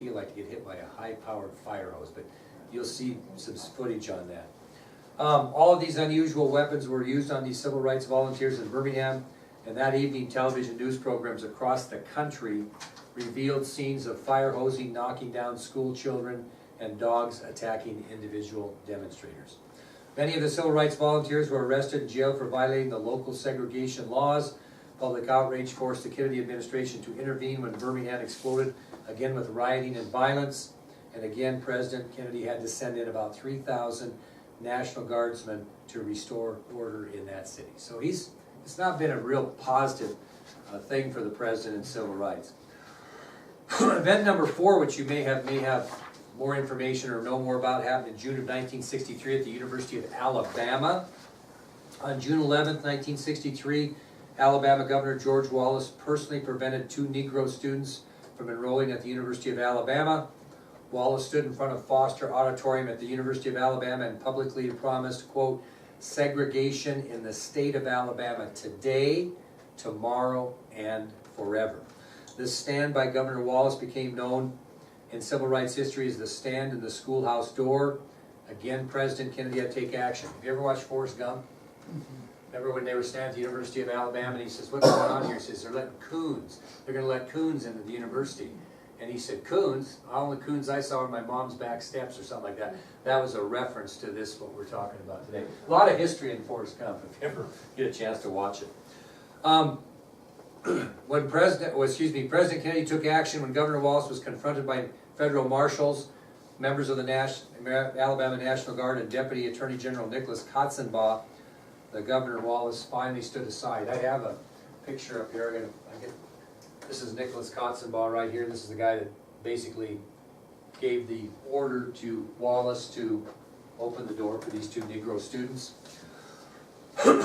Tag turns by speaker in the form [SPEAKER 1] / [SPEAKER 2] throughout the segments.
[SPEAKER 1] feel like to get hit by a high-powered fire hose, but you'll see some footage on that. All of these unusual weapons were used on these civil rights volunteers in Birmingham, and that evening television news programs across the country revealed scenes of fire hosing, knocking down school children, and dogs attacking individual demonstrators. Many of the civil rights volunteers were arrested and jailed for violating the local segregation laws. Public outrage forced the Kennedy administration to intervene when Birmingham exploded, again with rioting and violence. And again, President Kennedy had to send in about 3,000 National Guardsmen to restore order in that city. So it's not been a real positive thing for the president in civil rights. Event number 4, which you may have more information or know more about, happened in June of 1963 at the University of Alabama. On June 11th, 1963, Alabama Governor George Wallace personally prevented 2 Negro students from enrolling at the University of Alabama. Wallace stood in front of Foster Auditorium at the University of Alabama and publicly promised, quote, segregation in the state of Alabama today, tomorrow, and forever. This stand by Governor Wallace became known in civil rights history as the stand in the schoolhouse door. Again, President Kennedy had to take action. Have you ever watched Forrest Gump? Remember when they were standing at the University of Alabama and he says, what's going on here? He says, they're letting coons. They're going to let coons into the university. And he said, coons? All the coons I saw on my mom's back steps or something like that. That was a reference to this, what we're talking about today. A lot of history in Forrest Gump, if you ever get a chance to watch it. When President Kennedy took action when Governor Wallace was confronted by federal marshals, members of the Alabama National Guard, and Deputy Attorney General Nicholas Katzenbach, the Governor Wallace finally stood aside. I have a picture up here. This is Nicholas Katzenbach right here. This is the guy that basically gave the order to Wallace to open the door for these 2 Negro students.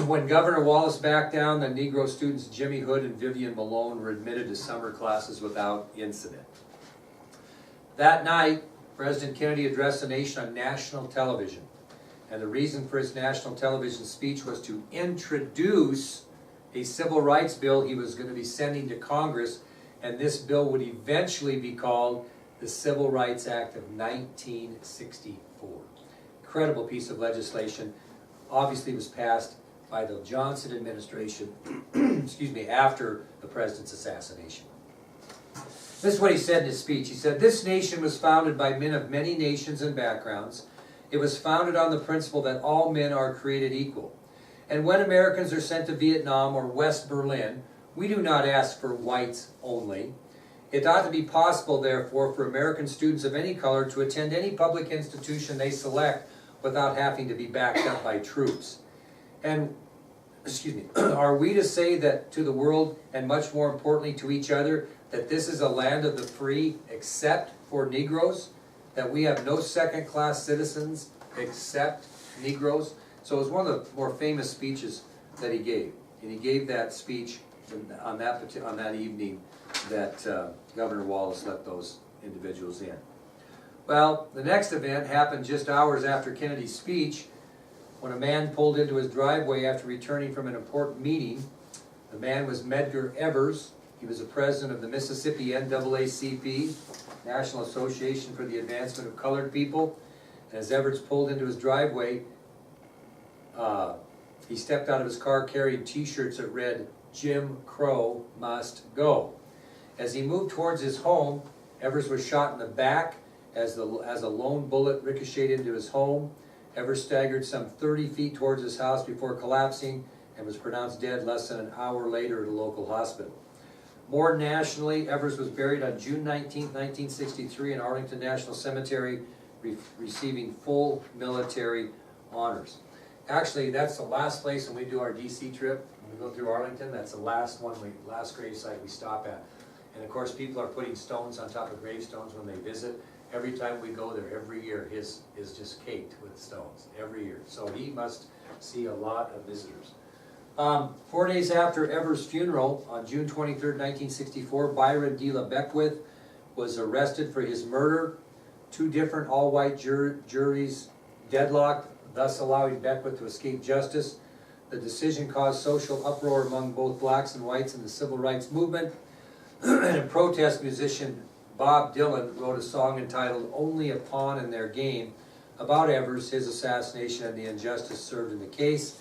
[SPEAKER 1] When Governor Wallace backed down, the Negro students Jimmy Hood and Vivian Malone were admitted to summer classes without incident. That night, President Kennedy addressed the nation on national television. And the reason for his national television speech was to introduce a civil rights bill he was going to be sending to Congress, and this bill would eventually be called the Civil Rights Act of 1964. Incredible piece of legislation. Obviously was passed by the Johnson administration after the president's assassination. This is what he said in his speech. He said, this nation was founded by men of many nations and backgrounds. It was founded on the principle that all men are created equal. And when Americans are sent to Vietnam or West Berlin, we do not ask for whites only. It ought to be possible, therefore, for American students of any color to attend any public institution they select without having to be backed up by troops. And, are we to say that to the world, and much more importantly to each other, that this is a land of the free except for Negroes? That we have no second-class citizens except Negroes? So it was one of the more famous speeches that he gave. And he gave that speech on that evening that Governor Wallace let those individuals in. Well, the next event happened just hours after Kennedy's speech when a man pulled into his driveway after returning from an important meeting. The man was Medgar Evers. He was the president of the Mississippi NAACP, National Association for the Advancement of Colored People. And as Evers pulled into his driveway, he stepped out of his car carrying t-shirts that read, Jim Crow must go. As he moved towards his home, Evers was shot in the back as a lone bullet ricocheted into his home. Evers staggered some 30 feet towards his house before collapsing and was pronounced dead less than an hour later at a local hospital. More nationally, Evers was buried on June 19, 1963 in Arlington National Cemetery, receiving full military honors. Actually, that's the last place when we do our DC trip. When we go through Arlington, that's the last gravesite we stop at. And of course, people are putting stones on top of gravestones when they visit. Every time we go there, every year, his is just caked with stones, every year. So he must see a lot of visitors. 4 days after Evers' funeral, on June 23, 1964, Byron De La Beckwith was arrested for his murder. 2 different all-white juries deadlocked, thus allowing Beckwith to escape justice. The decision caused social uproar among both blacks and whites in the civil rights movement. And a protest musician Bob Dylan wrote a song entitled "Only a Pawn in Their Game" about Evers, his assassination, and the injustice served in the case.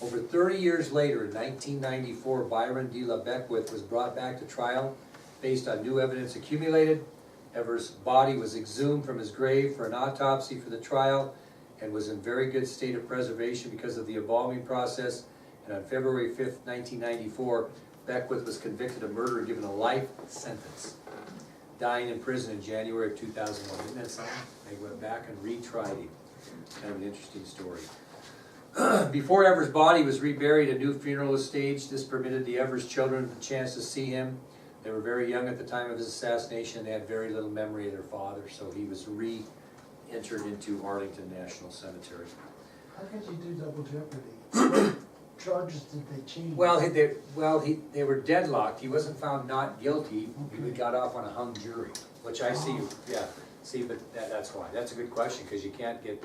[SPEAKER 1] Over 30 years later, in 1994, Byron de la Beckwith was brought back to trial based on new evidence accumulated. Evers' body was exhumed from his grave for an autopsy for the trial and was in very good state of preservation because of the embalming process. And on February 5th, 1994, Beckwith was convicted of murder and given a life sentence, dying in prison in January of 2001. Isn't that something? They went back and retried him. Kind of an interesting story. Before Evers' body was reburied, a new funeral was staged. This permitted the Evers children the chance to see him. They were very young at the time of his assassination. They had very little memory of their father, so he was re-entered into Arlington National Cemetery.
[SPEAKER 2] How could you do double jeopardy? What charges did they change?
[SPEAKER 1] Well, they were deadlocked. He wasn't found not guilty. He got off on a hung jury, which I see. Yeah, see, but that's why. That's a good question, because you can't get,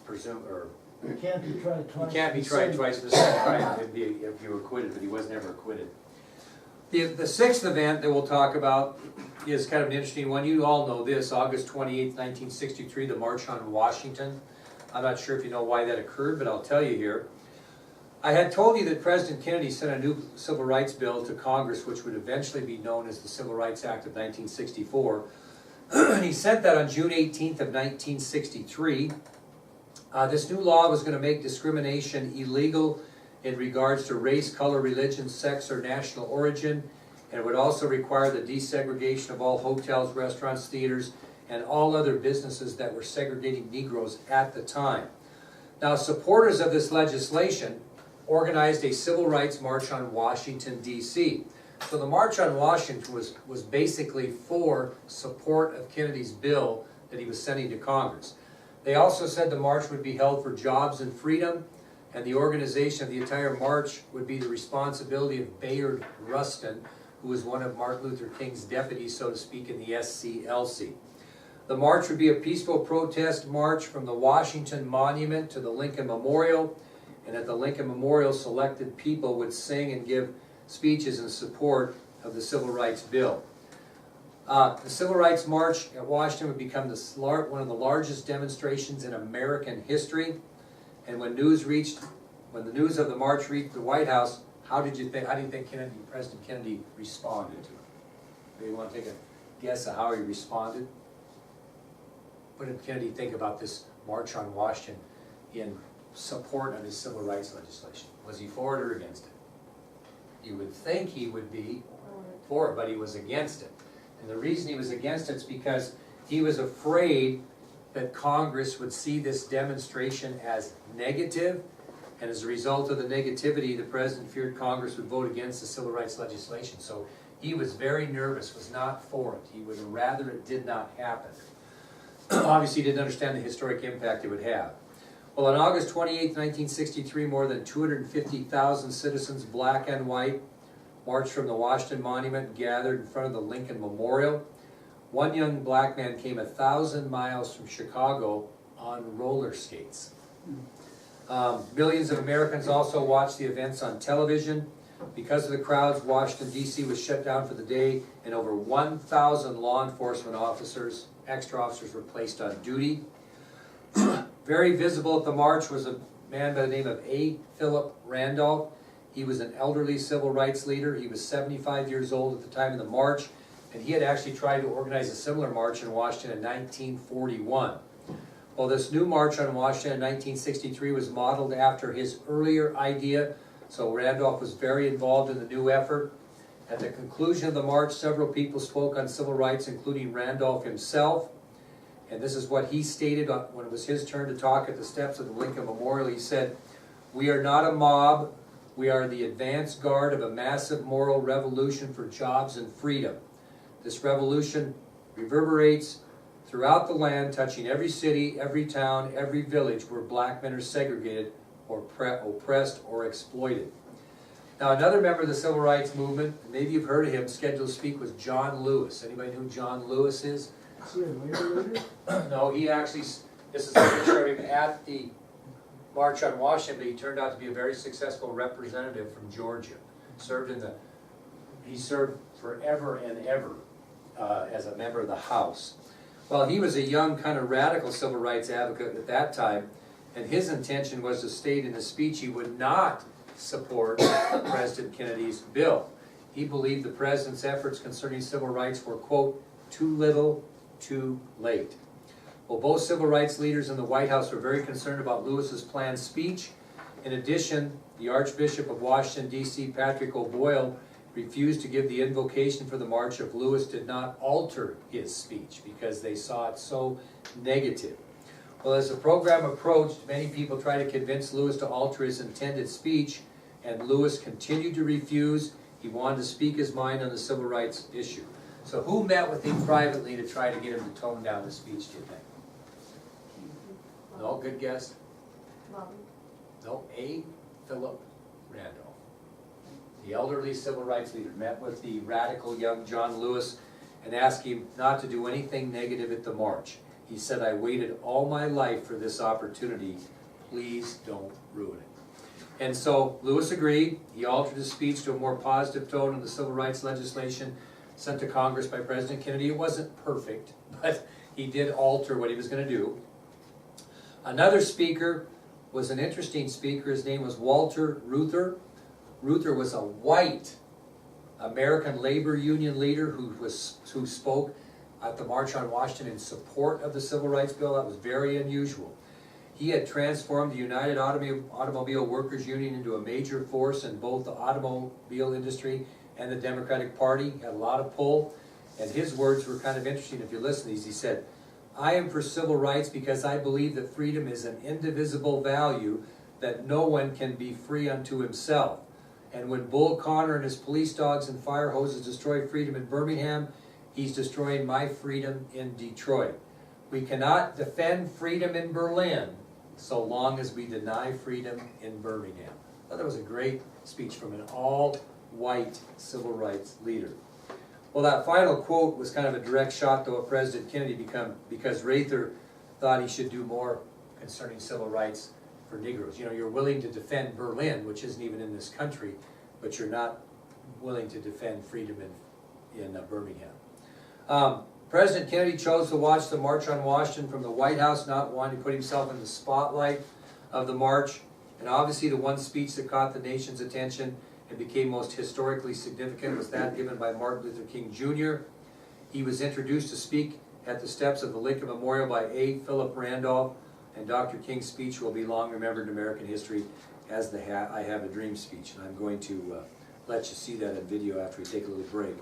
[SPEAKER 1] presume or.
[SPEAKER 2] You can't be tried twice.
[SPEAKER 1] You can't be tried twice for the same crime if you were acquitted, but he was never acquitted. The sixth event that we'll talk about is kind of an interesting one. You all know this, August 28th, 1963, the March on Washington. I'm not sure if you know why that occurred, but I'll tell you here. I had told you that President Kennedy sent a new civil rights bill to Congress, which would eventually be known as the Civil Rights Act of 1964. He sent that on June 18th of 1963. This new law was going to make discrimination illegal in regards to race, color, religion, sex, or national origin, and it would also require the desegregation of all hotels, restaurants, theaters, and all other businesses that were segregating Negroes at the time. Now, supporters of this legislation organized a civil rights march on Washington, D.C. So the March on Washington was basically for support of Kennedy's bill that he was sending to Congress. They also said the march would be held for jobs and freedom, and the organization of the entire march would be the responsibility of Bayard Rustin, who was one of Martin Luther King's deputies, so to speak, in the SCLC. The march would be a peaceful protest march from the Washington Monument to the Lincoln Memorial, and at the Lincoln Memorial, selected people would sing and give speeches in support of the Civil Rights Bill. The Civil Rights March at Washington would become one of the largest demonstrations in American history. And when the news of the march reached the White House, how do you think President Kennedy responded to it? Do you want to take a guess at how he responded? What did Kennedy think about this March on Washington in support of his civil rights legislation? Was he for it or against it? You would think he would be for it, but he was against it. And the reason he was against it is because he was afraid that Congress would see this demonstration as negative, and as a result of the negativity, the president feared Congress would vote against the civil rights legislation. So he was very nervous, was not for it. He would rather it did not happen. Obviously, he didn't understand the historic impact it would have. Well, on August 28, 1963, more than 250,000 citizens, black and white, marched from the Washington Monument and gathered in front of the Lincoln Memorial. One young black man came 1,000 miles from Chicago on roller skates. Millions of Americans also watched the events on television. Because of the crowds, Washington, D.C. was shut down for the day, and over 1,000 law enforcement officers, extra officers, were placed on duty. Very visible at the march was a man by the name of A. Philip Randolph. He was an elderly civil rights leader. He was 75 years old at the time of the march, and he had actually tried to organize a similar march in Washington in 1941. Well, this new march on Washington in 1963 was modeled after his earlier idea, so Randolph was very involved in the new effort. At the conclusion of the march, several people spoke on civil rights, including Randolph himself. And this is what he stated when it was his turn to talk at the steps of the Lincoln Memorial. He said, "We are not a mob. We are the advance guard of a massive moral revolution for jobs and freedom. This revolution reverberates throughout the land, touching every city, every town, every village where black men are segregated or oppressed or exploited." Now, another member of the civil rights movement, maybe you've heard of him, scheduled to speak, was John Lewis. Anybody know who John Lewis is?
[SPEAKER 2] Is he a labor leader?
[SPEAKER 1] No, he actually, this is a picture of him at the March on Washington, but he turned out to be a very successful representative from Georgia. He served forever and ever as a member of the House. Well, he was a young kind of radical civil rights advocate at that time, and his intention was to state in his speech he would not support President Kennedy's bill. He believed the president's efforts concerning civil rights were, quote, too little, too late. Well, both civil rights leaders in the White House were very concerned about Lewis's planned speech. In addition, the Archbishop of Washington, D.C., Patrick O'Boyle, refused to give the invocation for the march if Lewis did not alter his speech because they saw it so negative. Well, as the program approached, many people tried to convince Lewis to alter his intended speech, and Lewis continued to refuse. He wanted to speak his mind on the civil rights issue. So who met with him privately to try to get him to tone down his speech, do you think? No, good guess? No, A. Philip Randolph. The elderly civil rights leader met with the radical young John Lewis and asked him not to do anything negative at the march. He said, I waited all my life for this opportunity. Please don't ruin it. And so Lewis agreed. He altered his speech to a more positive tone in the civil rights legislation sent to Congress by President Kennedy. It wasn't perfect, but he did alter what he was going to do. Another speaker was an interesting speaker. His name was Walter Reuther. Reuther was a white American labor union leader who spoke at the March on Washington in support of the Civil Rights Bill. That was very unusual. He had transformed the United Automobile Workers Union into a major force in both the automobile industry and the Democratic Party. He had a lot of pull, and his words were kind of interesting if you listen to these. He said, I am for civil rights because I believe that freedom is an indivisible value, that no one can be free unto himself. And when Bull Connor and his police dogs and fire hoses destroy freedom in Birmingham, he's destroying my freedom in Detroit. We cannot defend freedom in Berlin so long as we deny freedom in Birmingham. I thought that was a great speech from an all-white civil rights leader. Well, that final quote was kind of a direct shot though at President Kennedy because Reuther thought he should do more concerning civil rights for Negroes. You know, you're willing to defend Berlin, which isn't even in this country, but you're not willing to defend freedom in Birmingham. President Kennedy chose to watch the March on Washington from the White House, not wanting to put himself in the spotlight of the march. And obviously the one speech that caught the nation's attention and became most historically significant was that given by Martin Luther King Jr. He was introduced to speak at the steps of the Lincoln Memorial by A. Philip Randolph, and Dr. King's speech will be long remembered in American history as the I Have a Dream speech. And I'm going to let you see that in video after we take a little break.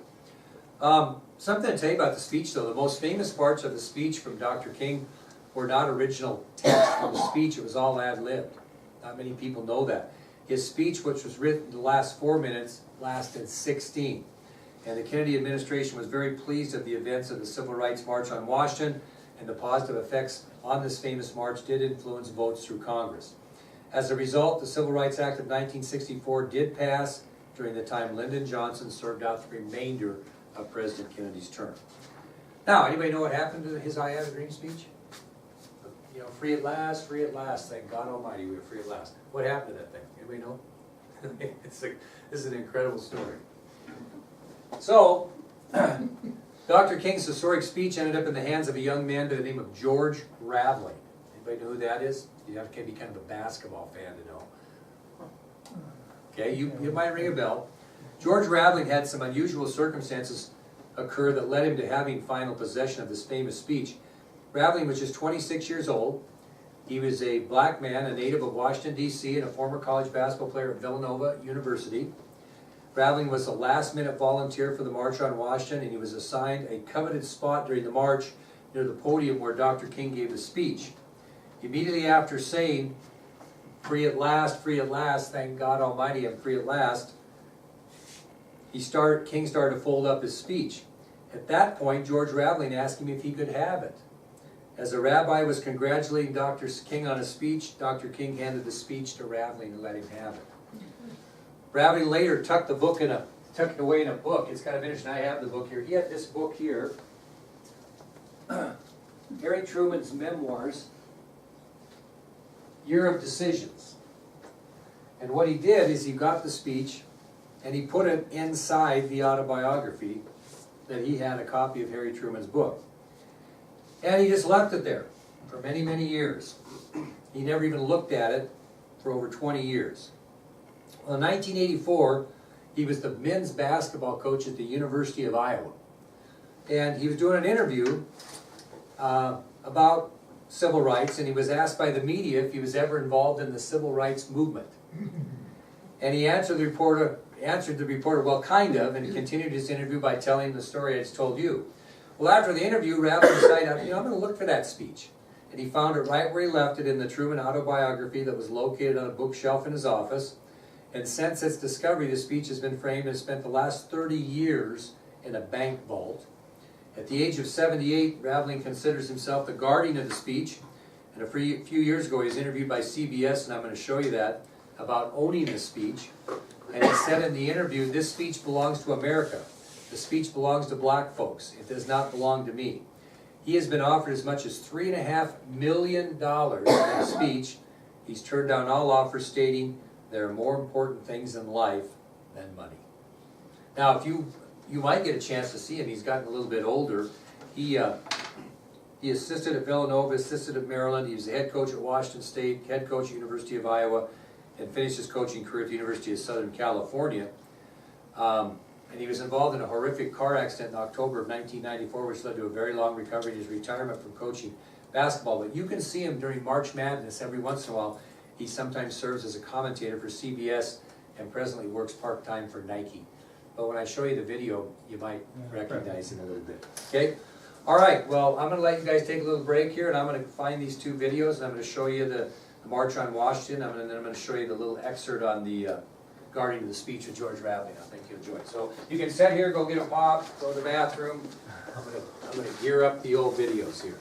[SPEAKER 1] Something to tell you about the speech though. The most famous parts of the speech from Dr. King were not original text from the speech. It was all ad-libbed. Not many people know that. His speech, which was written the last 4 minutes, lasted 16. And the Kennedy administration was very pleased at the events of the Civil Rights March on Washington, and the positive effects on this famous march did influence votes through Congress. As a result, the Civil Rights Act of 1964 did pass during the time Lyndon Johnson served out the remainder of President Kennedy's term. Now, anybody know what happened to his I Have a Dream speech? You know, free at last, thank God Almighty, we are free at last. What happened to that thing? Anybody know? This is an incredible story. So, Dr. King's historic speech ended up in the hands of a young man by the name of George Raveling. Anybody know who that is? You have to be kind of a basketball fan to know. Okay, you might ring a bell. George Raveling had some unusual circumstances occur that led him to having final possession of this famous speech. Raveling was just 26 years old. He was a black man, a native of Washington, D.C., and a former college basketball player at Villanova University. Raveling was a last-minute volunteer for the March on Washington, and he was assigned a coveted spot during the march near the podium where Dr. King gave the speech. Immediately after saying, free at last, thank God Almighty, I'm free at last, King started to fold up his speech. At that point, George Raveling asked him if he could have it. As the rabbi was congratulating Dr. King on his speech, Dr. King handed the speech to Raveling and let him have it. Raveling later tucked it away in a book. It's kind of interesting. I have the book here. He had this book here, Harry Truman's Memoirs, Year of Decisions. And what he did is he got the speech and he put it inside the autobiography that he had a copy of Harry Truman's book. And he just left it there for many, many years. He never even looked at it for over 20 years. Well, in 1984, he was the men's basketball coach at the University of Iowa. And he was doing an interview about civil rights, and he was asked by the media if he was ever involved in the civil rights movement. And he answered the reporter, well, kind of, and he continued his interview by telling the story I just told you. Well, after the interview, Raveling decided, I'm going to look for that speech. And he found it right where he left it in the Truman autobiography that was located on a bookshelf in his office. And since its discovery, the speech has been framed and spent the last 30 years in a bank vault. At the age of 78, Raveling considers himself the guardian of the speech. And a few years ago, he was interviewed by CBS, and I'm going to show you that, about owning the speech. And he said in the interview, "This speech belongs to America. The speech belongs to black folks. It does not belong to me." He has been offered as much as $3.5 million for the speech. He's turned down all offers, stating, "There are more important things in life than money." Now, if you might get a chance to see him, he's gotten a little bit older. He assisted at Villanova, assisted at Maryland. He was the head coach at Washington State, head coach at University of Iowa, and finished his coaching career at the University of Southern California. And he was involved in a horrific car accident in October of 1994, which led to a very long recovery in his retirement from coaching basketball. But you can see him during March Madness every once in a while. He sometimes serves as a commentator for CBS and presently works part-time for Nike. But when I show you the video, you might recognize him a little bit. Okay? All right, well, I'm going to let you guys take a little break here, and I'm going to find these two videos, and I'm going to show you the March on Washington, and then I'm going to show you the little excerpt on the guardian of the speech of George Raveling. I think you'll enjoy it. So you can sit here, go get a pop, go to the bathroom. I'm going to gear up the old videos here.